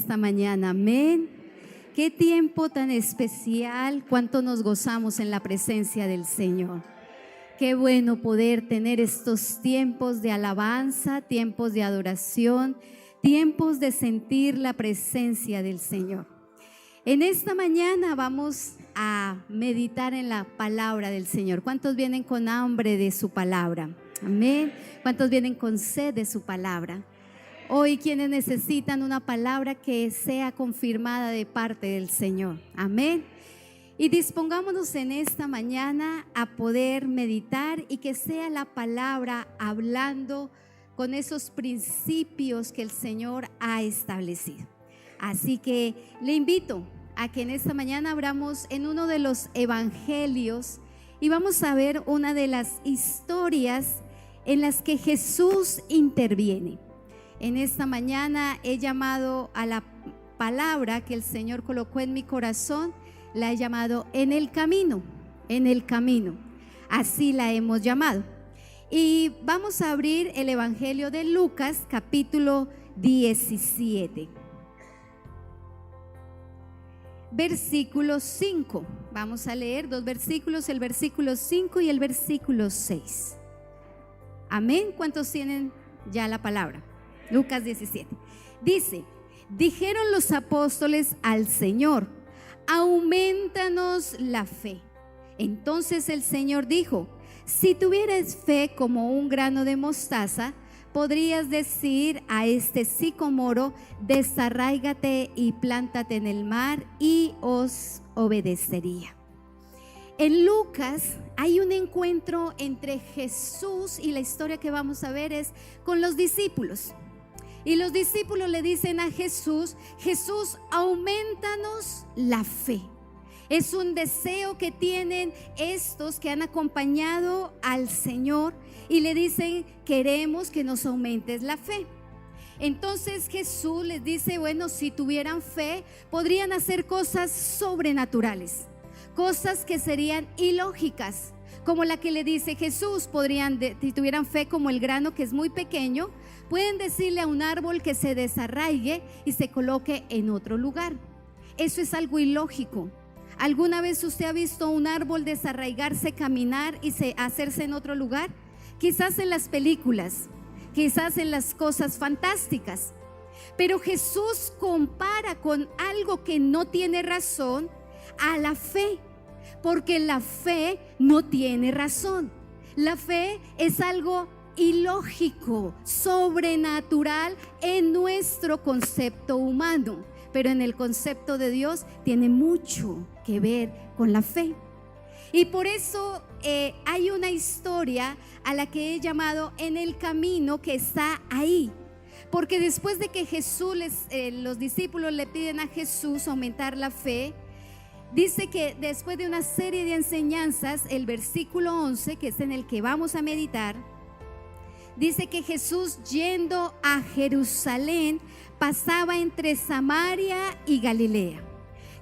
esta mañana. Amén. Qué tiempo tan especial, cuánto nos gozamos en la presencia del Señor. Qué bueno poder tener estos tiempos de alabanza, tiempos de adoración, tiempos de sentir la presencia del Señor. En esta mañana vamos a meditar en la palabra del Señor. ¿Cuántos vienen con hambre de su palabra? Amén. ¿Cuántos vienen con sed de su palabra? Hoy, quienes necesitan una palabra que sea confirmada de parte del Señor. Amén. Y dispongámonos en esta mañana a poder meditar y que sea la palabra hablando con esos principios que el Señor ha establecido. Así que le invito a que en esta mañana abramos en uno de los evangelios y vamos a ver una de las historias en las que Jesús interviene. En esta mañana he llamado a la palabra que el Señor colocó en mi corazón, la he llamado en el camino, así la hemos llamado. Y vamos a abrir el evangelio de Lucas capítulo 17. Versículo 5, vamos a leer dos versículos, el versículo 5 y el versículo 6. Amén. ¿Cuántos tienen ya la palabra? Lucas 17. Dice: dijeron los apóstoles al Señor: aumentanos la fe. Entonces el Señor dijo: si tuvieras fe como un grano de mostaza, podrías decir a este sicómoro: desarráigate y plántate en el mar, y os obedecería. En Lucas hay un encuentro entre Jesús, y la historia que vamos a ver es con los discípulos. Y los discípulos le dicen a Jesús: Jesús, aumentanos la fe. Es un deseo que tienen estos que han acompañado al Señor y le dicen: queremos que nos aumentes la fe. Entonces Jesús les dice: bueno, si tuvieran fe, podrían hacer cosas sobrenaturales, cosas que serían ilógicas, como la que le dice Jesús. Podrían, si tuvieran fe como el grano, que es muy pequeño, pueden decirle a un árbol que se desarraigue y se coloque en otro lugar. Eso es algo ilógico. ¿Alguna vez usted ha visto un árbol desarraigarse, caminar y hacerse en otro lugar? Quizás en las películas, quizás en las cosas fantásticas. Pero Jesús compara con algo que no tiene razón a la fe, porque la fe no tiene razón. La fe es algo ilógico, sobrenatural en nuestro concepto humano, pero en el concepto de Dios tiene mucho que ver con la fe. Y por eso hay una historia a la que he llamado en el camino, que está ahí. Porque después de que Jesús, los discípulos le piden a Jesús aumentar la fe, dice que después de una serie de enseñanzas, el versículo 11, que es en el que vamos a meditar, dice que Jesús, yendo a Jerusalén, pasaba entre Samaria y Galilea.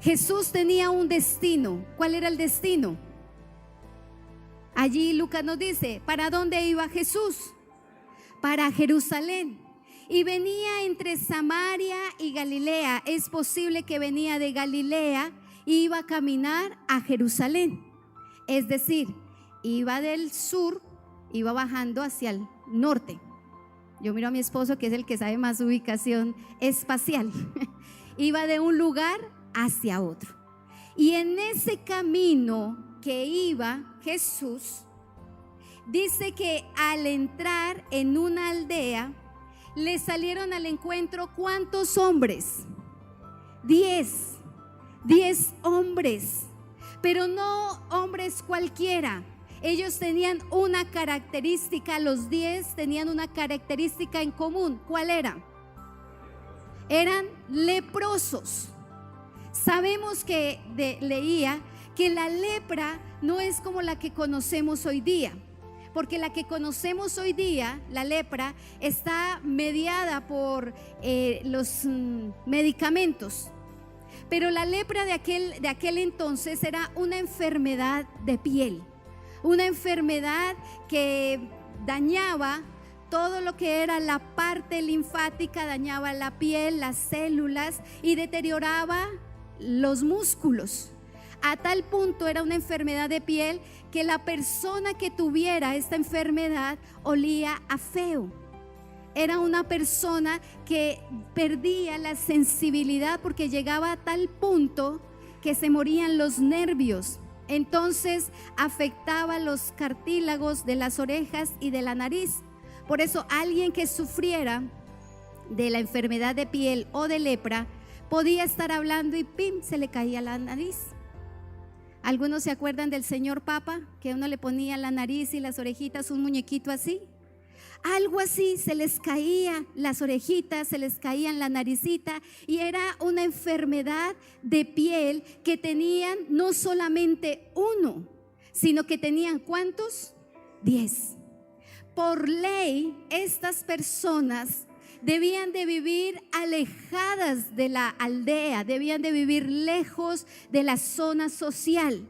Jesús tenía un destino. ¿Cuál era el destino? Allí Lucas nos dice: ¿para dónde iba Jesús? Para Jerusalén. Y venía entre Samaria y Galilea. Es posible que venía de Galilea e iba a caminar a Jerusalén. Es decir, iba del sur, iba bajando hacia el norte. Yo miro a mi esposo, que es el que sabe más ubicación espacial. Iba de un lugar hacia otro. Y en ese camino que iba Jesús, dice que al entrar en una aldea, le salieron al encuentro ¿cuántos hombres? 10 hombres, pero no hombres cualquiera. Ellos tenían una característica, los 10 tenían una característica en común. ¿Cuál era? Eran leprosos. Sabemos que leía que la lepra no es como la que conocemos hoy día, porque la que conocemos hoy día, la lepra, está mediada por los medicamentos. Pero la lepra de aquel entonces era una enfermedad de piel, una enfermedad que dañaba todo lo que era la parte linfática, dañaba la piel, las células y deterioraba los músculos. A tal punto era una enfermedad de piel que la persona que tuviera esta enfermedad olía a feo. Era una persona que perdía la sensibilidad porque llegaba a tal punto que se morían los nervios. Entonces afectaba los cartílagos de las orejas y de la nariz. Por eso alguien que sufriera de la enfermedad de piel o de lepra podía estar hablando y ¡pim!, se le caía la nariz. ¿Algunos se acuerdan del señor Papa? Que uno le ponía la nariz y las orejitas un muñequito así. Algo así, se les caía las orejitas, se les caían la naricita, y era una enfermedad de piel que tenían no solamente uno, sino que tenían ¿cuántos? 10. Por ley, estas personas debían de vivir alejadas de la aldea, debían de vivir lejos de la zona social.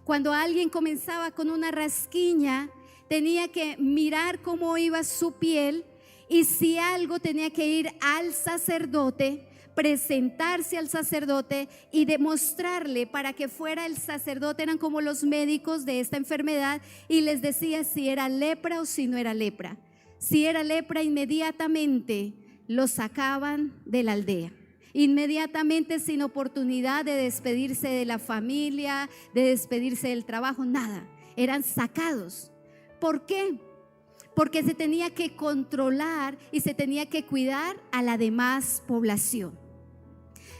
Cuando alguien comenzaba con una rasquiña, tenía que mirar cómo iba su piel, y si algo tenía que ir al sacerdote, presentarse al sacerdote y demostrarle para que fuera el sacerdote. Eran como los médicos de esta enfermedad y les decía si era lepra o si no era lepra. Si era lepra, inmediatamente lo sacaban de la aldea. Inmediatamente, sin oportunidad de despedirse de la familia, de despedirse del trabajo, nada. Eran sacados. ¿Por qué? Porque se tenía que controlar y se tenía que cuidar a la demás población.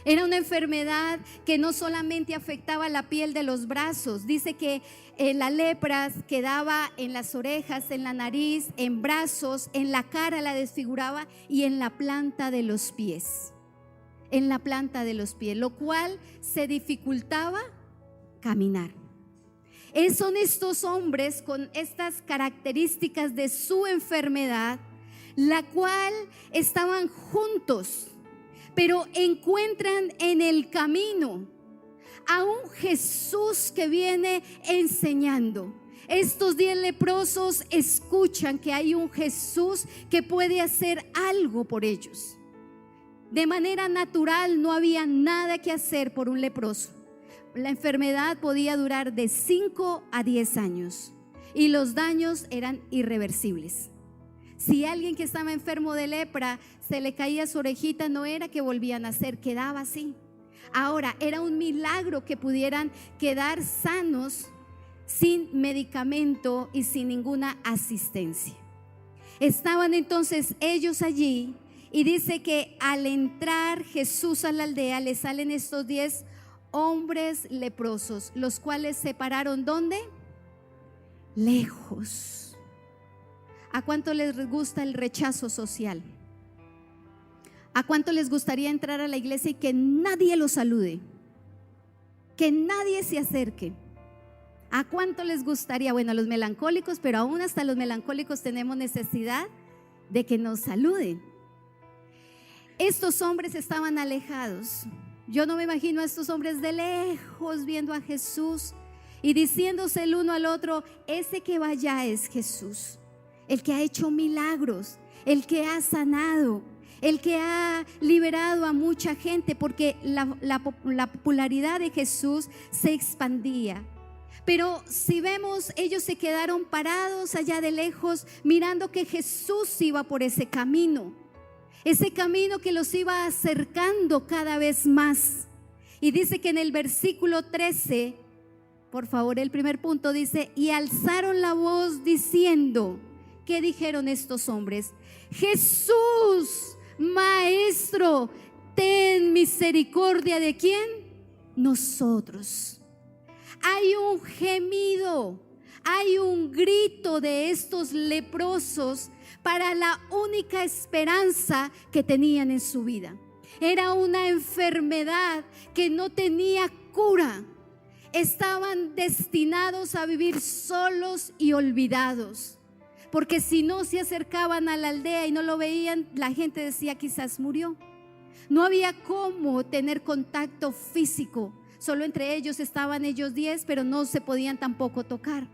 Era una enfermedad que no solamente afectaba la piel de los brazos. Dice que la lepra quedaba en las orejas, en la nariz, en brazos, en la cara la desfiguraba y en la planta de los pies. En la planta de los pies, lo cual se dificultaba caminar. Son estos hombres con estas características de su enfermedad, la cual estaban juntos, pero encuentran en el camino a un Jesús que viene enseñando. Estos 10 leprosos escuchan que hay un Jesús que puede hacer algo por ellos. De manera natural no había nada que hacer por un leproso. La enfermedad podía durar de 5 a 10 años y los daños eran irreversibles. Si alguien que estaba enfermo de lepra se le caía su orejita, no era que volvían a nacer, quedaba así. Ahora, era un milagro que pudieran quedar sanos sin medicamento y sin ninguna asistencia. Estaban entonces ellos allí, y dice que al entrar Jesús a la aldea le salen estos 10 hombres leprosos, los cuales se pararon ¿dónde? Lejos. ¿A cuánto les gusta el rechazo social? ¿A cuánto les gustaría entrar a la iglesia y que nadie los salude? Que nadie se acerque. ¿A cuánto les gustaría? Bueno, a los melancólicos, pero aún hasta los melancólicos tenemos necesidad de que nos saluden. Estos hombres estaban alejados. Yo no me imagino a estos hombres de lejos viendo a Jesús y diciéndose el uno al otro: ese que va allá es Jesús, el que ha hecho milagros, el que ha sanado, el que ha liberado a mucha gente, porque la popularidad de Jesús se expandía. Pero si vemos, ellos se quedaron parados allá de lejos, mirando que Jesús iba por ese camino que los iba acercando cada vez más. Y dice que en el versículo 13, por favor, el primer punto dice: y alzaron la voz diciendo. ¿Qué dijeron estos hombres? Jesús, Maestro, ten misericordia. ¿De quién? Nosotros. Hay un gemido, hay un grito de estos leprosos para la única esperanza que tenían en su vida. Era una enfermedad que no tenía cura. Estaban destinados a vivir solos y olvidados, porque si no se acercaban a la aldea y no lo veían, la gente decía: quizás murió. No había cómo tener contacto físico. Solo entre ellos estaban ellos 10, pero no se podían tampoco tocar.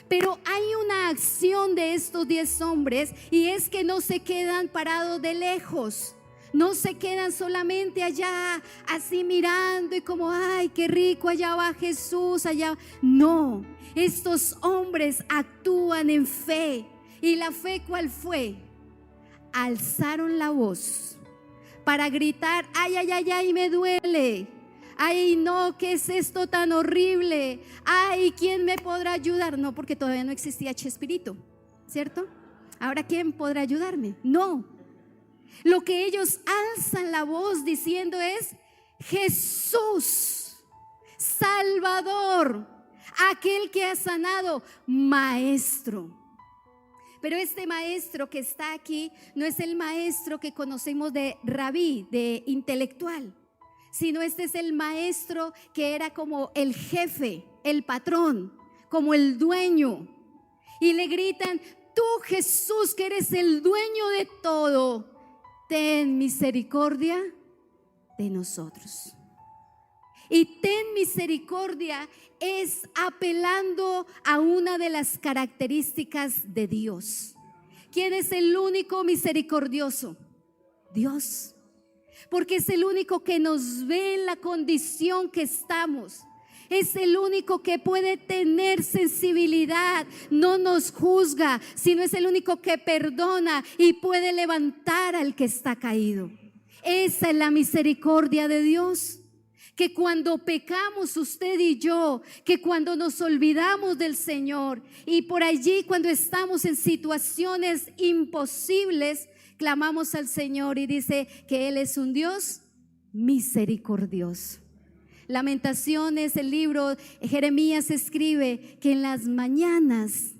Pero hay una acción de estos 10 hombres, y es que no se quedan parados de lejos. No se quedan solamente allá, así mirando y como, ay, qué rico, allá va Jesús, allá. No, estos hombres actúan en fe. ¿Y la fe cuál fue? Alzaron la voz para gritar, ay, ay, ay, ay, me duele. Ay, no, ¿qué es esto tan horrible? Ay, ¿quién me podrá ayudar? No, porque todavía no existía Chespirito, ¿cierto? Ahora, ¿quién podrá ayudarme? No. Lo que ellos alzan la voz diciendo es: Jesús, Salvador, aquel que ha sanado, Maestro. Pero este maestro que está aquí no es el maestro que conocemos de rabí, de intelectual, sino este es el maestro que era como el jefe, el patrón, como el dueño. Y le gritan: tú, Jesús, que eres el dueño de todo, ten misericordia de nosotros. Y ten misericordia es apelando a una de las características de Dios. ¿Quién es el único misericordioso? Dios. Porque es el único que nos ve en la condición que estamos. Es el único que puede tener sensibilidad, no nos juzga, sino es el único que perdona y puede levantar al que está caído. Esa es la misericordia de Dios. Que cuando pecamos usted y yo, que cuando nos olvidamos del Señor y por allí cuando estamos en situaciones imposibles, clamamos al Señor y dice que Él es un Dios misericordioso. Lamentaciones, el libro Jeremías escribe que en las mañanas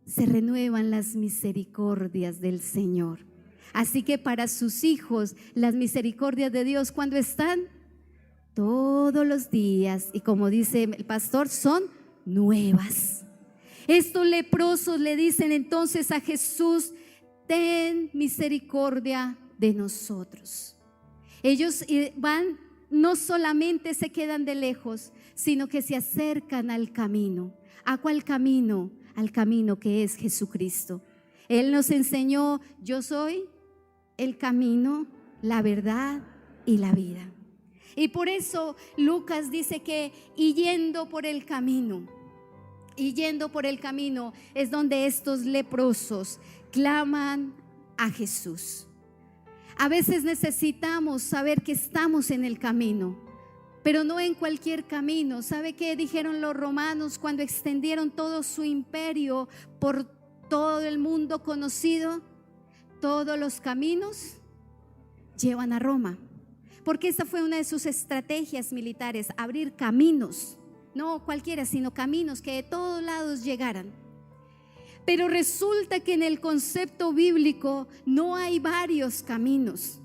se renuevan las misericordias del Señor. Así que para sus hijos las misericordias de Dios, ¿cuándo están? Todos los días, y como dice el pastor, son nuevas. Estos leprosos le dicen entonces a Jesús: ten misericordia de nosotros. Ellos van, no solamente se quedan de lejos, sino que se acercan al camino. ¿A cuál camino? Al camino que es Jesucristo. Él nos enseñó: yo soy el camino, la verdad y la vida. Y por eso Lucas dice que yendo por el camino es donde estos leprosos claman a Jesús. A veces necesitamos saber que estamos en el camino, pero no en cualquier camino. ¿Sabe qué dijeron los romanos cuando extendieron todo su imperio por todo el mundo conocido? Todos los caminos llevan a Roma. Porque esa fue una de sus estrategias militares, abrir caminos, no cualquiera, sino caminos que de todos lados llegaran. Pero resulta que en el concepto bíblico no hay varios caminos.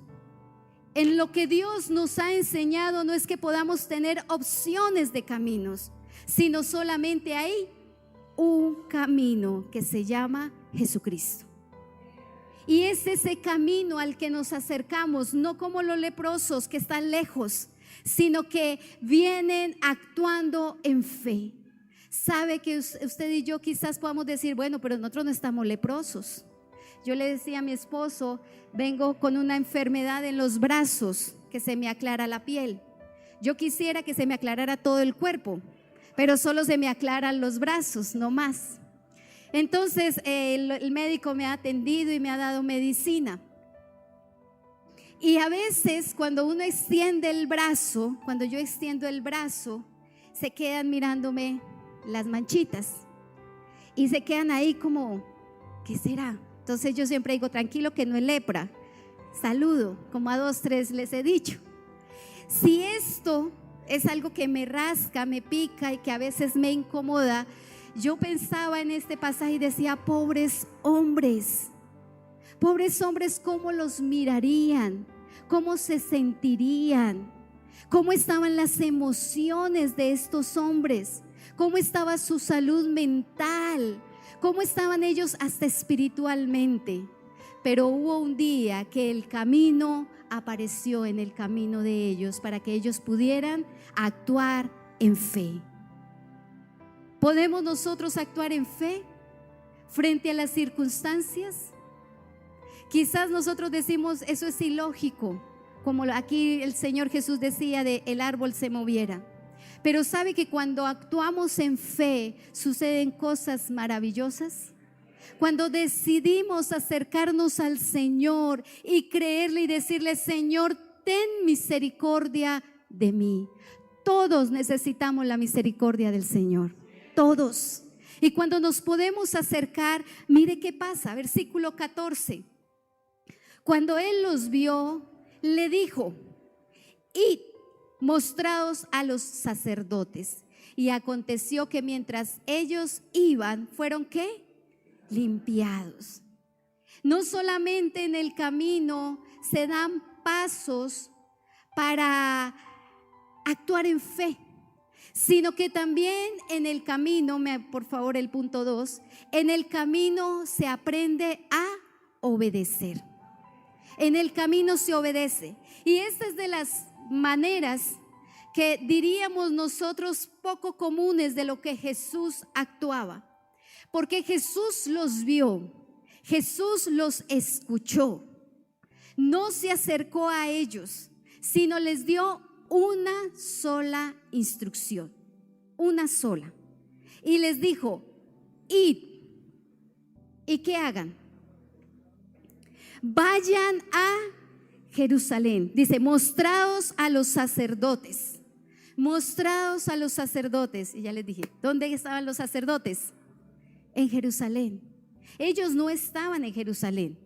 En lo que Dios nos ha enseñado no es que podamos tener opciones de caminos, sino solamente hay un camino que se llama Jesucristo. Y es ese camino al que nos acercamos, no como los leprosos que están lejos, sino que vienen actuando en fe. Sabe que usted y yo quizás podamos decir: bueno, pero nosotros no estamos leprosos. Yo le decía a mi esposo: vengo con una enfermedad en los brazos que se me aclara la piel. Yo quisiera que se me aclarara todo el cuerpo, pero solo se me aclaran los brazos, no más. Entonces el médico me ha atendido y me ha dado medicina. Y a veces cuando uno extiende el brazo, cuando yo extiendo el brazo, se quedan mirándome las manchitas y se quedan ahí como: ¿qué será? Entonces yo siempre digo: tranquilo, que no es lepra. Saludo, como a 2, 3 les he dicho. Si esto es algo que me rasca, me pica y que a veces me incomoda, yo pensaba en este pasaje y decía: pobres hombres, ¿cómo los mirarían? ¿Cómo se sentirían? ¿Cómo estaban las emociones de estos hombres? ¿Cómo estaba su salud mental? ¿Cómo estaban ellos hasta espiritualmente? Pero hubo un día que el camino apareció en el camino de ellos para que ellos pudieran actuar en fe. ¿Podemos nosotros actuar en fe frente a las circunstancias? Quizás nosotros decimos, eso es ilógico, como aquí el Señor Jesús decía de el árbol se moviera. Pero ¿sabe que cuando actuamos en fe suceden cosas maravillosas? Cuando decidimos acercarnos al Señor y creerle y decirle, Señor, ten misericordia de mí. Todos necesitamos la misericordia del Señor, todos. Y cuando nos podemos acercar, mire qué pasa, versículo 14. Cuando Él los vio, le dijo, id, mostraos a los sacerdotes. Y aconteció que mientras ellos iban, ¿fueron qué? Limpiados. No solamente en el camino se dan pasos para actuar en fe, sino que también en el camino, por favor el punto 2, en el camino se aprende a obedecer. En el camino se obedece. Y esta es de las maneras que diríamos nosotros poco comunes de lo que Jesús actuaba. Porque Jesús los vio, Jesús los escuchó, no se acercó a ellos, sino les dio una sola instrucción, una sola. Y les dijo, id, ¿y qué hagan? Vayan a Jerusalén. Dice, mostraos a los sacerdotes, mostraos a los sacerdotes. Y ya les dije, ¿dónde estaban los sacerdotes? En Jerusalén. Ellos no estaban en Jerusalén,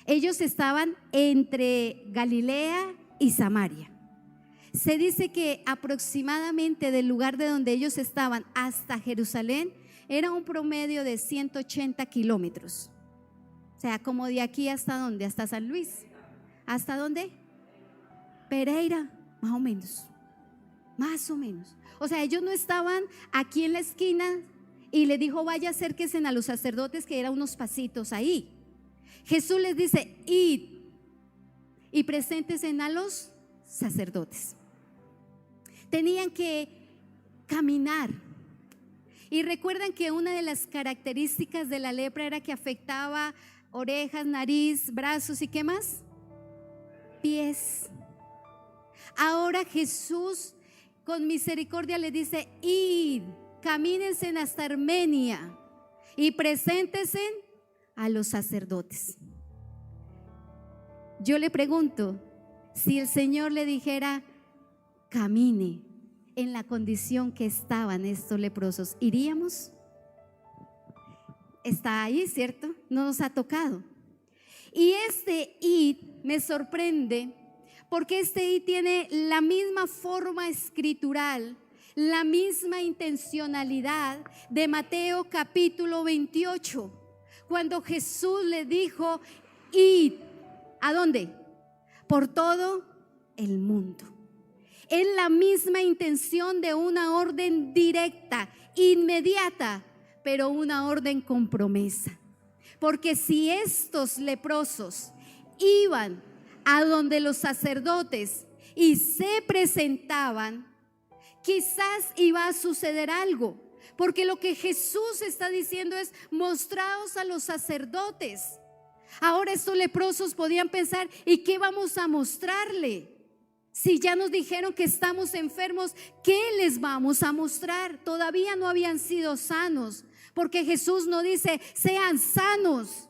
ellos estaban entre Galilea y Samaria. Se dice que aproximadamente del lugar de donde ellos estaban hasta Jerusalén era un promedio de 180 kilómetros. O sea, como de aquí hasta ¿dónde? Hasta San Luis. ¿Hasta dónde? Pereira, más o menos. Más o menos. O sea, ellos no estaban aquí en la esquina y le dijo, vaya, acérquense a los sacerdotes, que eran unos pasitos ahí. Jesús les dice, id y preséntense a los sacerdotes. Tenían que caminar. Y recuerdan que una de las características de la lepra era que afectaba orejas, nariz, brazos y ¿qué más? Pies. Ahora Jesús con misericordia le dice, id, camínense hasta Armenia y preséntense a los sacerdotes. Yo le pregunto, si el Señor le dijera, camine en la condición que estaban estos leprosos, ¿iríamos? Está ahí, ¿cierto? No nos ha tocado. Y este id me sorprende porque este id tiene la misma forma escritural, la misma intencionalidad de Mateo capítulo 28, cuando Jesús le dijo, id, ¿a dónde? Por todo el mundo. Es la misma intención de una orden directa, inmediata, pero una orden con promesa. Porque si estos leprosos iban a donde los sacerdotes y se presentaban, quizás iba a suceder algo. Porque lo que Jesús está diciendo es, mostraos a los sacerdotes. Ahora estos leprosos podían pensar, ¿y qué vamos a mostrarle? Si ya nos dijeron que estamos enfermos, ¿qué les vamos a mostrar? Todavía no habían sido sanos, porque Jesús no dice, sean sanos,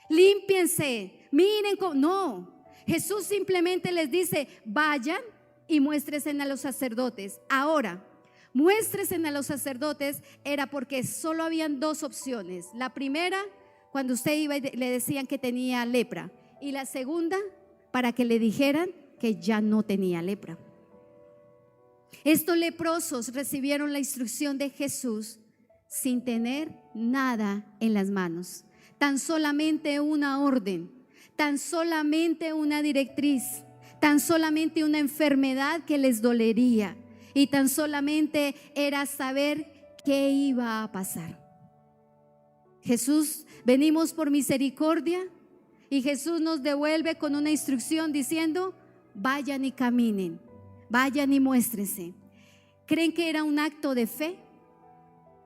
límpiense, miren cómo. No, Jesús simplemente les dice, vayan y muéstrense a los sacerdotes. Ahora, muéstrense a los sacerdotes era porque solo habían dos opciones. La primera, cuando usted iba y le decían que tenía lepra, y la segunda, para que le dijeran que ya no tenía lepra. Estos leprosos recibieron la instrucción de Jesús sin tener nada en las manos, tan solamente una orden, tan solamente una directriz, tan solamente una enfermedad que les dolería, y tan solamente era saber qué iba a pasar. Jesús, venimos por misericordia, y Jesús nos devuelve con una instrucción diciendo, vayan y caminen, vayan y muéstrense. ¿Creen que era un acto de fe?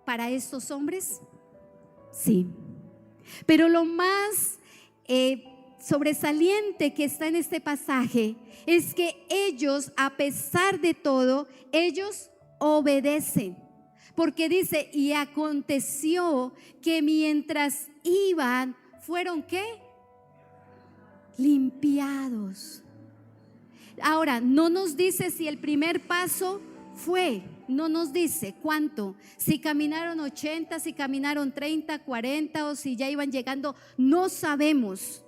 para estos hombres? Sí. Pero lo más sobresaliente que está en este pasaje es que ellos, a pesar de todo, ellos obedecen. Porque dice, y aconteció que mientras iban, ¿fueron qué? Limpiados. Ahora, no nos dice si el primer paso fue, no nos dice cuánto, si caminaron 80, si caminaron 30, 40 o si ya iban llegando, no sabemos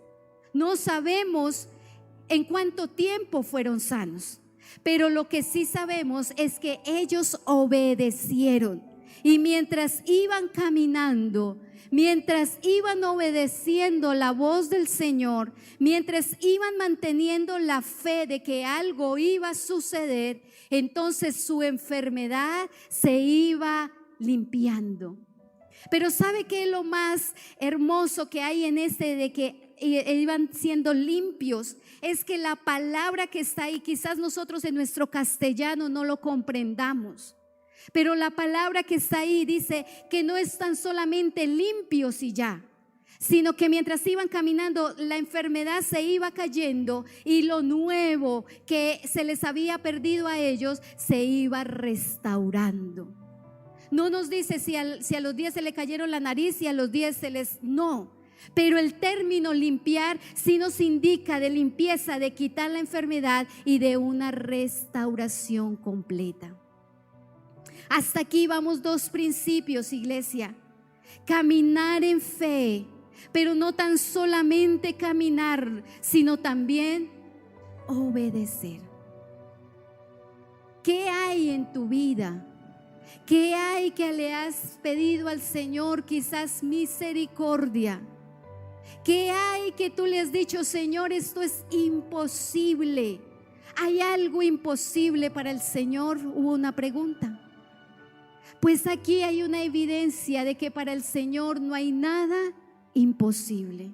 en cuánto tiempo fueron sanos. Pero lo que sí sabemos es que ellos obedecieron, y mientras iban caminando, mientras iban obedeciendo la voz del Señor, mientras iban manteniendo la fe de que algo iba a suceder, entonces su enfermedad se iba limpiando. Pero ¿sabe qué es lo más hermoso que hay en de que iban siendo limpios? Es que la palabra que está ahí, quizás nosotros en nuestro castellano no lo comprendamos, pero la palabra que está ahí dice que no están solamente limpios y ya, sino que mientras iban caminando, la enfermedad se iba cayendo y lo nuevo que se les había perdido a ellos se iba restaurando. No nos dice si a los 10 se le cayeron la nariz y a los 10 no. Pero el término limpiar sí nos indica de limpieza, de quitar la enfermedad y de una restauración completa. Hasta aquí vamos 2 principios, iglesia. Caminar en fe, pero no tan solamente caminar, sino también obedecer. ¿Qué hay en tu vida? ¿Qué hay que le has pedido al Señor? Quizás misericordia. ¿Qué hay que tú le has dicho, Señor, esto es imposible? ¿Hay algo imposible para el Señor? Hubo una pregunta. Pues aquí hay una evidencia de que para el Señor no hay nada imposible.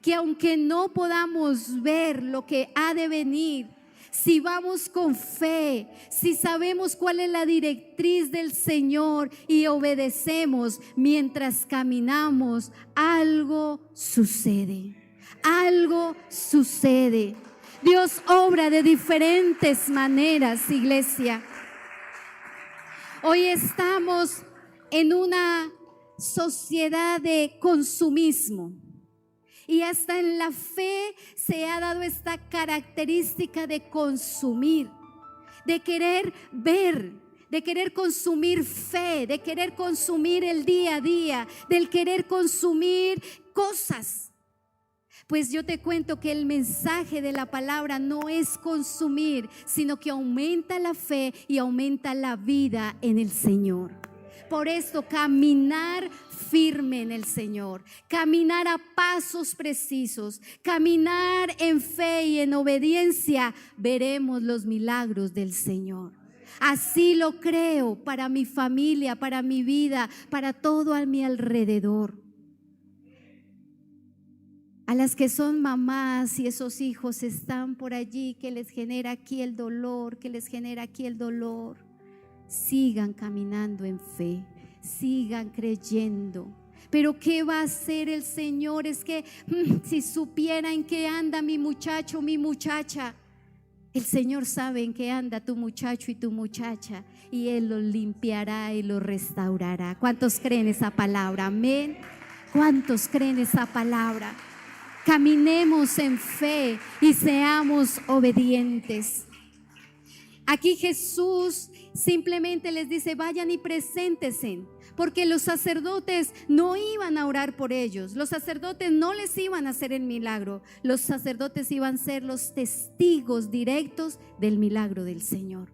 Que aunque no podamos ver lo que ha de venir, si vamos con fe, si sabemos cuál es la directriz del Señor y obedecemos mientras caminamos, algo sucede. Algo sucede. Dios obra de diferentes maneras, iglesia. Hoy estamos en una sociedad de consumismo. Y hasta en la fe se ha dado esta característica de consumir, de querer ver, de querer consumir fe, de querer consumir el día a día, del querer consumir cosas. Pues yo te cuento que el mensaje de la palabra no es consumir, sino que aumenta la fe y aumenta la vida en el Señor. Por esto, caminar firme en el Señor, caminar a pasos precisos, caminar en fe y en obediencia, veremos los milagros del Señor. Así lo creo para mi familia, para mi vida, para todo a mi alrededor. A las que son mamás y esos hijos están por allí, que les genera aquí el dolor, sigan caminando en fe, sigan creyendo. Pero ¿qué va a hacer el Señor? Es que si supiera en qué anda mi muchacho, mi muchacha. El Señor sabe en qué anda tu muchacho y tu muchacha, y Él lo limpiará y lo restaurará. ¿Cuántos creen esa palabra? Amén. ¿Cuántos creen esa palabra? Caminemos en fe y seamos obedientes. Aquí Jesús simplemente les dice: vayan y preséntense, porque los sacerdotes no iban a orar por ellos, los sacerdotes no les iban a hacer el milagro, los sacerdotes iban a ser los testigos directos del milagro del Señor,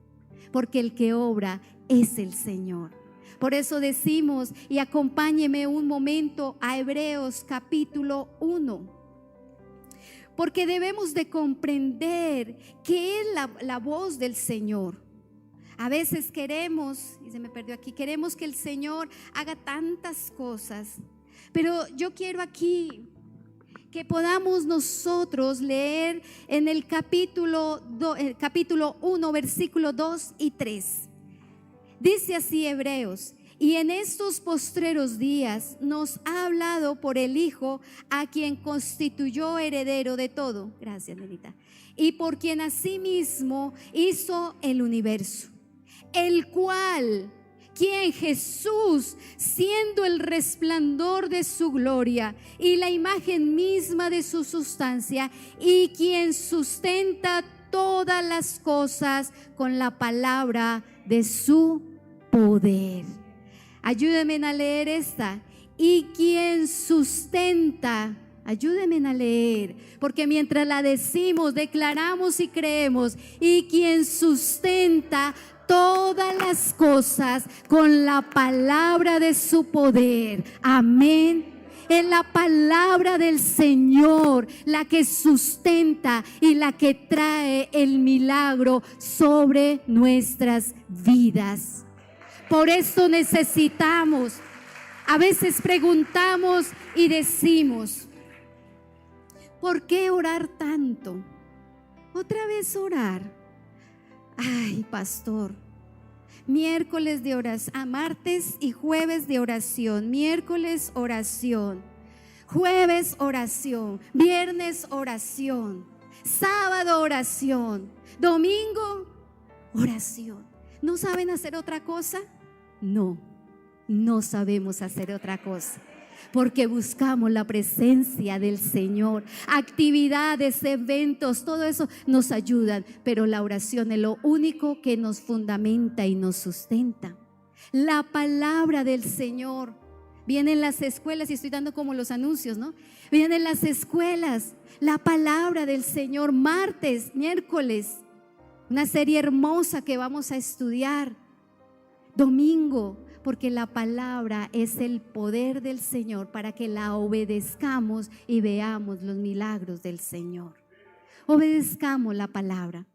porque el que obra es el Señor. Por eso decimos, y acompáñeme un momento a Hebreos capítulo 1. Porque debemos de comprender qué es la voz del Señor. A veces queremos, y se me perdió aquí, queremos que el Señor haga tantas cosas. Pero yo quiero aquí que podamos nosotros leer en el capítulo 1, versículo 2 y 3. Dice así Hebreos: Y en estos postreros días nos ha hablado por el Hijo, a quien constituyó heredero de todo. Gracias, Nenita. Y por quien asimismo hizo el universo, el cual, quien Jesús, siendo el resplandor de su gloria y la imagen misma de su sustancia, y quien sustenta todas las cosas con la palabra de su poder. Ayúdenme a leer esta. Y quien sustenta, ayúdenme a leer, porque mientras la decimos, declaramos y creemos. Y quien sustenta todas las cosas con la palabra de su poder. Amén. Es la palabra del Señor la que sustenta y la que trae el milagro sobre nuestras vidas. Por eso necesitamos, a veces preguntamos y decimos, ¿por qué orar tanto? Otra vez orar. Ay, pastor, miércoles de oración, martes y jueves de oración, miércoles oración, jueves oración, viernes oración, sábado oración, domingo oración. ¿No saben hacer otra cosa? No sabemos hacer otra cosa, porque buscamos la presencia del Señor. Actividades, eventos, todo eso nos ayudan, pero la oración es lo único que nos fundamenta y nos sustenta. La palabra del Señor. Vienen las escuelas, y estoy dando como los anuncios, ¿no? Vienen las escuelas, la palabra del Señor, martes, miércoles, una serie hermosa que vamos a estudiar, domingo, porque la palabra es el poder del Señor para que la obedezcamos y veamos los milagros del Señor. Obedezcamos la palabra.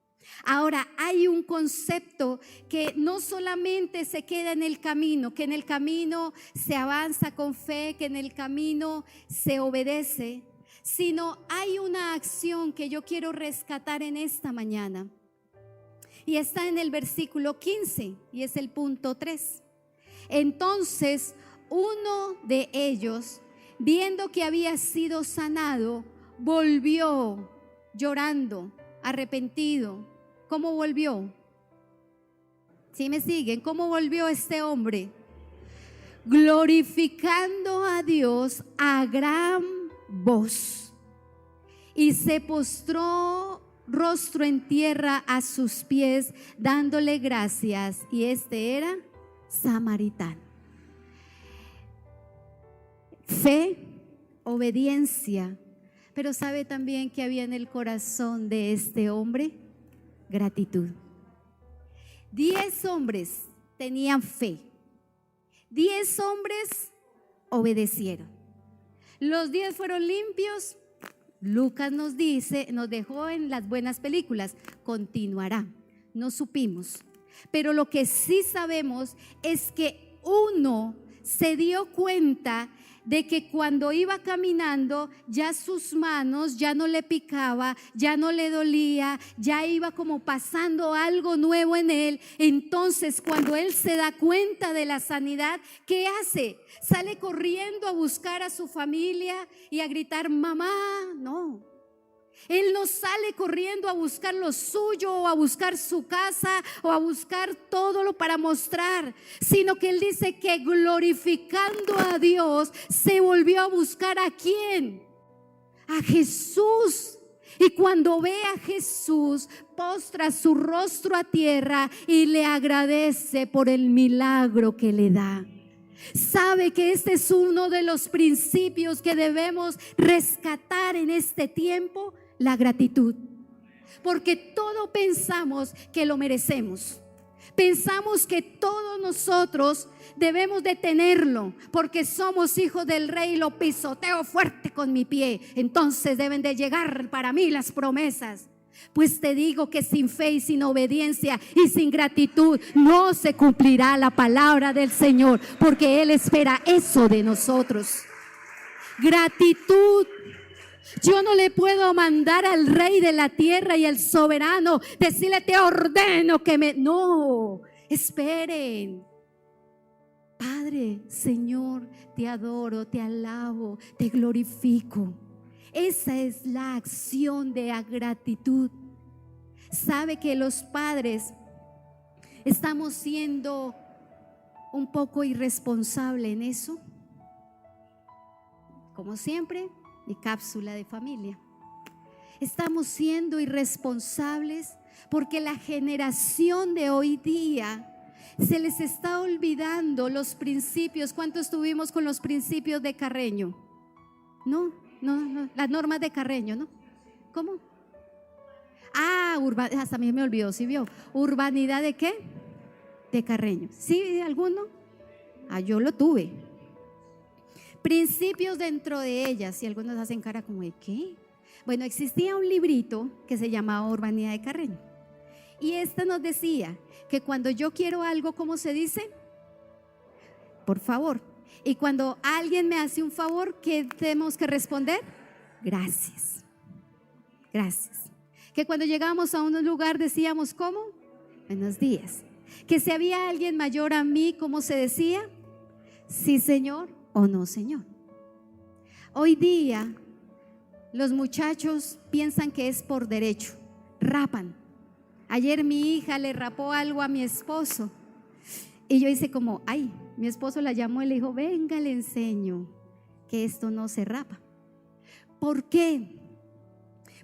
Ahora, hay un concepto que no solamente se queda en el camino, que en el camino se avanza con fe, que en el camino se obedece, sino hay una acción que yo quiero rescatar en esta mañana. Y está en el versículo 15 y es el punto 3. Entonces uno de ellos, viendo que había sido sanado, volvió llorando, arrepentido. ¿Cómo volvió? ¿Sí me siguen? ¿Cómo volvió este hombre? Glorificando a Dios a gran voz, y se postró rostro en tierra a sus pies, dándole gracias. Y este era samaritano. Fe, obediencia, pero sabe también que había en el corazón de este hombre gratitud. 10 hombres tenían fe, 10 hombres obedecieron. Los 10 fueron limpios. Lucas nos dice, nos dejó en las buenas películas, continuará. No supimos, pero lo que sí sabemos es que uno se dio cuenta de que cuando iba caminando ya sus manos ya no le picaba, ya no le dolía, ya iba como pasando algo nuevo en él. Entonces cuando él se da cuenta de la sanidad, ¿qué hace? Sale corriendo a buscar a su familia y a gritar mamá. No, él no sale corriendo a buscar lo suyo o a buscar su casa o a buscar todo lo para mostrar, sino que él dice que glorificando a Dios se volvió a buscar ¿a quién? A Jesús. Y cuando ve a Jesús, postra su rostro a tierra y le agradece por el milagro que le da. Sabe que este es uno de los principios que debemos rescatar en este tiempo, la gratitud, porque todo pensamos que lo merecemos. Pensamos que todos nosotros debemos de tenerlo porque somos hijos del rey y lo pisoteo fuerte con mi pie, entonces deben de llegar para mí las promesas. Pues te digo que sin fe y sin obediencia y sin gratitud no se cumplirá la palabra del Señor, porque Él espera eso de nosotros. Gratitud. Yo no le puedo mandar al rey de la tierra y al soberano, decirle te ordeno que me... No, esperen. Padre, Señor, te adoro, te alabo, te glorifico. Esa es la acción de gratitud. ¿Sabe que los padres estamos siendo un poco irresponsables en eso? Como siempre, mi cápsula de familia. Estamos siendo irresponsables porque la generación de hoy día se les está olvidando los principios. ¿Cuánto estuvimos con los principios de Carreño? No, las normas de Carreño, ¿no? ¿Cómo? Hasta a mí me olvidó, ¿sí vio? ¿Urbanidad de qué? De Carreño. ¿Sí, alguno? Yo lo tuve. Principios dentro de ellas, y algunos hacen cara como de ¿qué? Bueno, existía un librito que se llamaba Urbanidad de Carreño, y esta nos decía que cuando yo quiero algo, ¿cómo se dice? Por favor. Y cuando alguien me hace un favor, ¿qué tenemos que responder? Gracias. Gracias. Que cuando llegamos a un lugar decíamos ¿cómo? Buenos días. Que si había alguien mayor a mí, ¿cómo se decía? Sí, señor, o no, señor. Hoy día los muchachos piensan que es por derecho, rapan. Ayer mi hija le rapó algo a mi esposo y yo hice como, mi esposo la llamó y le dijo, venga, le enseño que esto no se rapa. ¿Por qué?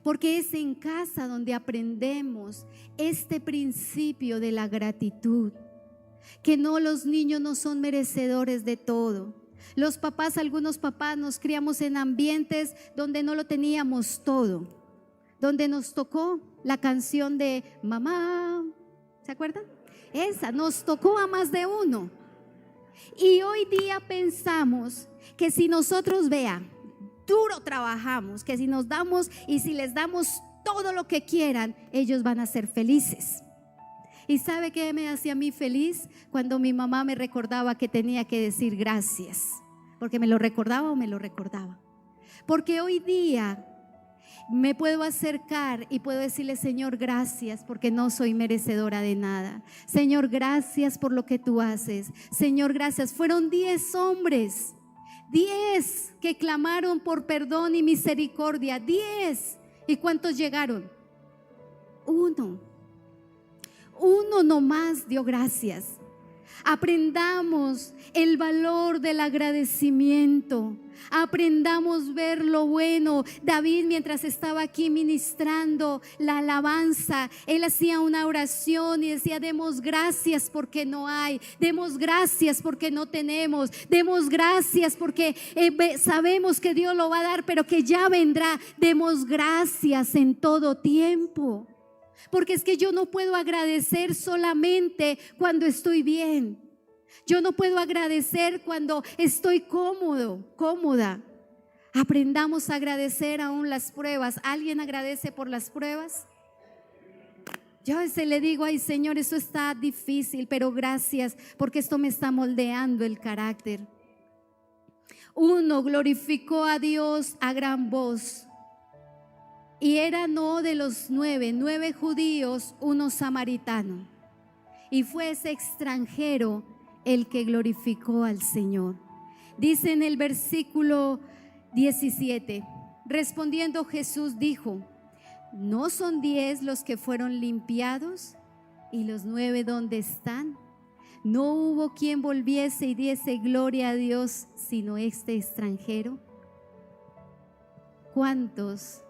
Porque es en casa donde aprendemos este principio de la gratitud, que no, los niños no son merecedores de todo. Los papás, algunos papás nos criamos en ambientes donde no lo teníamos todo, donde nos tocó la canción de mamá, ¿se acuerdan? Esa nos tocó a más de uno. Y hoy día pensamos que si nosotros, duro trabajamos, que si nos damos y si les damos todo lo que quieran, ellos van a ser felices. ¿Y sabe qué me hacía a mí feliz? Cuando mi mamá me recordaba que tenía que decir gracias, porque me lo recordaba o me lo recordaba. Porque hoy día me puedo acercar y puedo decirle, Señor, gracias, porque no soy merecedora de nada. Señor, gracias por lo que tú haces. Señor, gracias. Fueron 10 hombres, 10 que clamaron por perdón y misericordia. 10. ¿Y cuántos llegaron? Uno nomás dio gracias. Aprendamos el valor del agradecimiento. Aprendamos ver lo bueno. David, mientras estaba aquí ministrando la alabanza, él hacía una oración y decía, demos gracias porque no hay, demos gracias porque no tenemos, demos gracias porque sabemos que Dios lo va a dar, pero que ya vendrá. Demos gracias en todo tiempo. Porque es que yo no puedo agradecer solamente cuando estoy bien. Yo no puedo agradecer cuando estoy cómoda. Aprendamos a agradecer aún las pruebas. ¿Alguien agradece por las pruebas? Yo a veces le digo, Señor, eso está difícil, pero gracias, porque esto me está moldeando el carácter. Uno glorificó a Dios a gran voz. Y era no de los 9 judíos, uno samaritano. Y fue ese extranjero el que glorificó al Señor. Dice en el versículo 17, respondiendo Jesús dijo, ¿no son 10 los que fueron limpiados? ¿Y los 9 dónde están? No hubo quien volviese y diese gloria a Dios, sino este extranjero. ¿Cuántos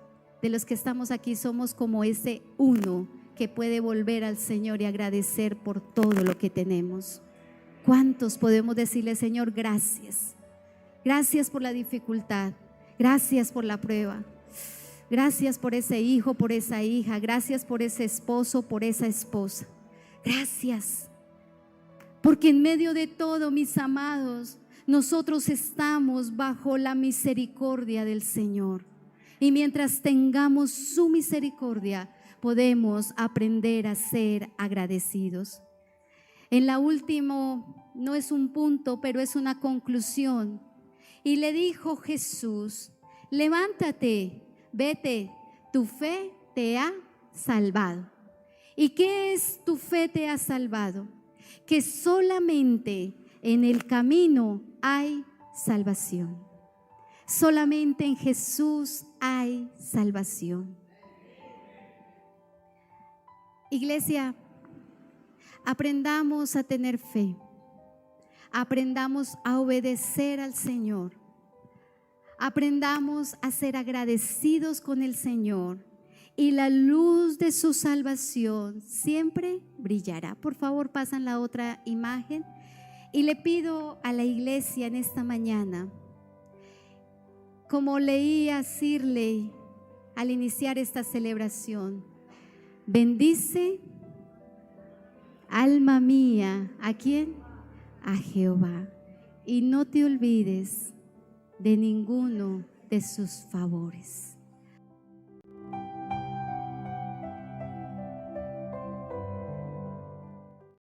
de los que estamos aquí somos como ese uno que puede volver al Señor y agradecer por todo lo que tenemos? ¿Cuántos podemos decirle, Señor, gracias? Gracias por la dificultad, gracias por la prueba, gracias por ese hijo, por esa hija, gracias por ese esposo, por esa esposa. Gracias, porque en medio de todo, mis amados, nosotros estamos bajo la misericordia del Señor. Y mientras tengamos su misericordia, podemos aprender a ser agradecidos. En la última, no es un punto, pero es una conclusión. Y le dijo Jesús, levántate, vete, tu fe te ha salvado. ¿Y qué es tu fe te ha salvado? Que solamente En el camino hay salvación. Solamente en Jesús hay salvación. Iglesia, aprendamos a tener fe. Aprendamos a obedecer al Señor. Aprendamos a ser agradecidos con el Señor. Y la luz de su salvación siempre brillará. Por favor, pasan la otra imagen. Y le pido a la iglesia en esta mañana, como leía Shirley al iniciar esta celebración, bendice, alma mía, ¿a quién? A Jehová, y no te olvides de ninguno de sus favores.